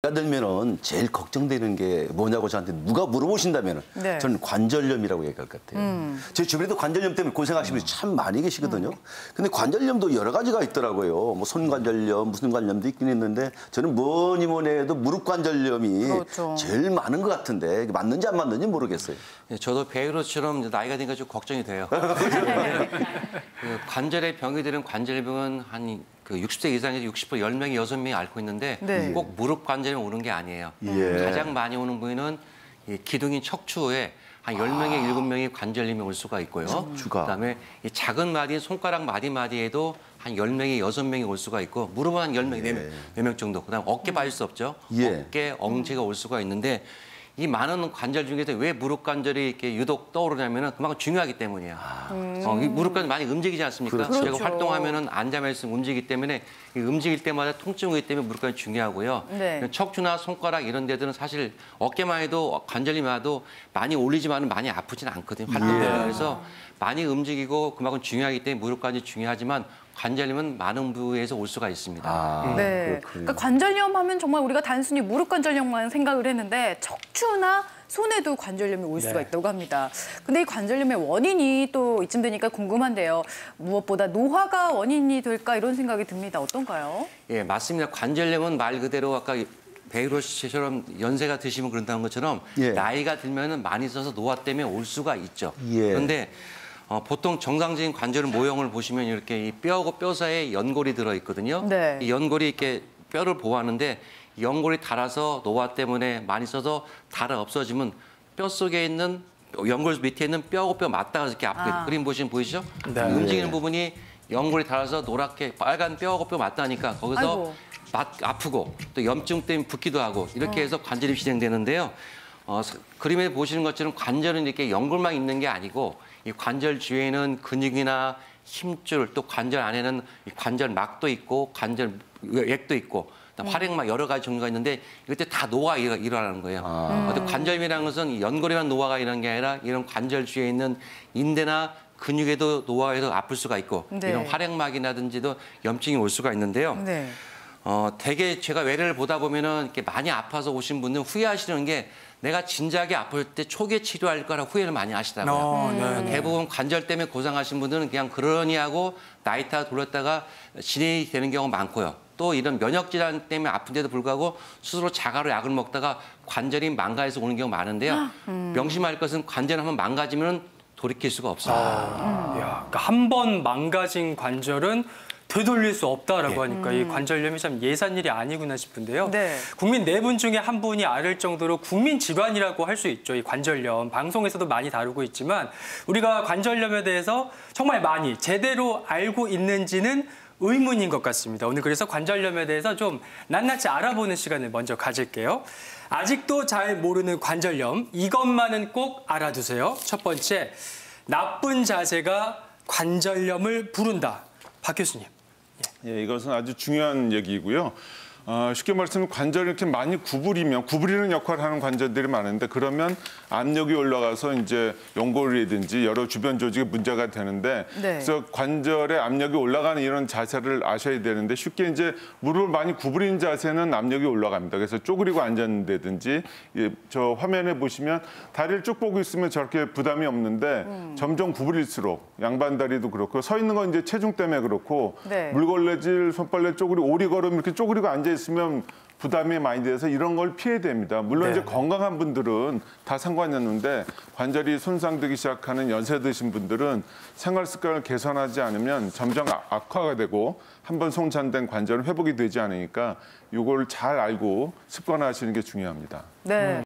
나이가 들면은 제일 걱정되는 게 뭐냐고 저한테 누가 물어보신다면은 네. 저는 관절염이라고 얘기할 것 같아요. 제 주변에도 관절염 때문에 고생하시는 분이 참 많이 계시거든요. 근데 관절염도 여러 가지가 있더라고요. 뭐 손관절염, 무슨 관절염도 있긴 있는데 저는 뭐니 해도 무릎 관절염이 그렇죠. 제일 많은 것 같은데 맞는지 안 맞는지 모르겠어요. 네, 저도 베이로처럼 나이가 드니까 좀 걱정이 돼요. 그 관절의 병이 들은 관절병은 한 60세 이상에서 60% 10명이 6명이 앓고 있는데 네. 꼭 무릎 관절이 오는 게 아니에요. 예. 가장 많이 오는 부위는 이 기둥인 척추에 한 10명에 7명이 관절염이 올 수가 있고요. 척추가. 그다음에 이 작은 마디, 손가락 마디마디에도 한 10명이 6명이 올 수가 있고 무릎은 한 10명, 예. 4명 정도. 그다음 어깨 빠질 수 없죠. 예. 어깨, 엉치가 올 수가 있는데 이 많은 관절 중에서 왜 무릎 관절이 이렇게 유독 떠오르냐면은 그만큼 중요하기 때문이에요. 이 무릎 관절 많이 움직이지 않습니까? 그렇죠. 제가 활동하면은 앉아만 있으면 움직이기 때문에 이 움직일 때마다 통증이 오기 때문에 무릎 관절 중요하고요. 네. 척추나 손가락 이런 데들은 사실 어깨만 해도 관절이 와도 많이 올리지만은 많이 아프진 않거든요. 활동 때문에. 그래서 많이 움직이고 그만큼 중요하기 때문에 무릎 관절이 중요하지만 관절염은 많은 부위에서 올 수가 있습니다. 네. 그렇군요. 그러니까 관절염 하면 정말 우리가 단순히 무릎 관절염만 생각을 했는데 척추나 손에도 관절염이 올 수가 있다고 합니다. 근데 이 관절염의 원인이 또 이쯤 되니까 궁금한데요. 무엇보다 노화가 원인이 될까 이런 생각이 듭니다. 어떤가요? 예, 맞습니다. 관절염은 말 그대로 아까 베이로 씨처럼 연세가 드시면 그런다는 것처럼 예. 나이가 들면은 많이 써서 노화 때문에 올 수가 있죠. 예. 그런데 보통 정상적인 관절 모형을 보시면 이렇게 이 뼈하고 뼈 사이에 연골이 들어 있거든요. 네. 이 연골이 이렇게 뼈를 보호하는데 이 연골이 닳아서 노화 때문에 많이 써서 닳아 없어지면 뼈 속에 있는 연골 밑에 있는 뼈하고 뼈 맞닿아서 이렇게 아프게 그림 보시면 보이시죠? 네. 움직이는 부분이 연골이 닳아서 노랗게 빨간 뼈하고 뼈 맞닿으니까 거기서 아이고. 아프고 또 염증 때문에 붓기도 하고 이렇게 해서 관절이 진행되는데요. 그림에 보시는 것처럼 관절은 이렇게 연골만 있는 게 아니고 이 관절 주위에는 근육이나 힘줄 또 관절 안에는 이 관절막도 있고 관절액도 있고 활액막 여러 가지 종류가 있는데 이때 다 노화가 일어나는 거예요. 관절염이라는 것은 이 연골에만 노화가 일어나는 게 아니라 이런 관절 주위에 있는 인대나 근육에도 노화해서 아플 수가 있고 네. 이런 활액막이라든지도 염증이 올 수가 있는데요. 네. 되게 제가 외래를 보다 보면은 이렇게 많이 아파서 오신 분들은 후회하시는 게 내가 진작에 아플 때 초기에 치료할 거라 후회를 많이 하시더라고요. 대부분 관절 때문에 고생하신 분들은 그냥 그러니 하고 나이 타 돌렸다가 진행이 되는 경우가 많고요. 또 이런 면역 질환 때문에 아픈데도 불구하고 스스로 자가로 약을 먹다가 관절이 망가져서 오는 경우가 많은데요. 명심할 것은 관절 한번 망가지면 돌이킬 수가 없습니다. 그러니까 한 번 망가진 관절은 되돌릴 수 없다라고 하니까 이 관절염이 참 예산 일이 아니구나 싶은데요. 네. 국민 4분 중에 한 분이 앓을 정도로 국민 질환이라고 할 수 있죠. 이 관절염. 방송에서도 많이 다루고 있지만 우리가 관절염에 대해서 정말 많이 제대로 알고 있는지는 의문인 것 같습니다. 오늘 그래서 관절염에 대해서 좀 낱낱이 알아보는 시간을 먼저 가질게요. 아직도 잘 모르는 관절염, 이것만은 꼭 알아두세요. 첫 번째, 나쁜 자세가 관절염을 부른다. 박 교수님. 예, 이것은 아주 중요한 얘기이고요. 쉽게 말씀하면 관절이 이렇게 많이 구부리는 역할을 하는 관절들이 많은데 그러면 압력이 올라가서 이제 연골이라든지 여러 주변 조직에 문제가 되는데 네. 그래서 관절에 압력이 올라가는 이런 자세를 아셔야 되는데 쉽게 이제 무릎을 많이 구부리는 자세는 압력이 올라갑니다. 그래서 쪼그리고 앉았다든지 저 화면에 보시면 다리를 쭉 보고 있으면 저렇게 부담이 없는데 점점 구부릴수록 양반 다리도 그렇고 서 있는 건 이제 체중 때문에 그렇고 네. 물걸레질, 손빨래 쪼그리고 오리걸음 이렇게 쪼그리고 앉아 있으면 부담이 많이 돼서 이런 걸 피해야 됩니다. 물론 이제 건강한 분들은 다 상관이 없는데 관절이 손상되기 시작하는 연세 드신 분들은 생활 습관을 개선하지 않으면 점점 악화가 되고 한번 손상된 관절은 회복이 되지 않으니까 이걸 잘 알고 습관화하시는 게 중요합니다. 네.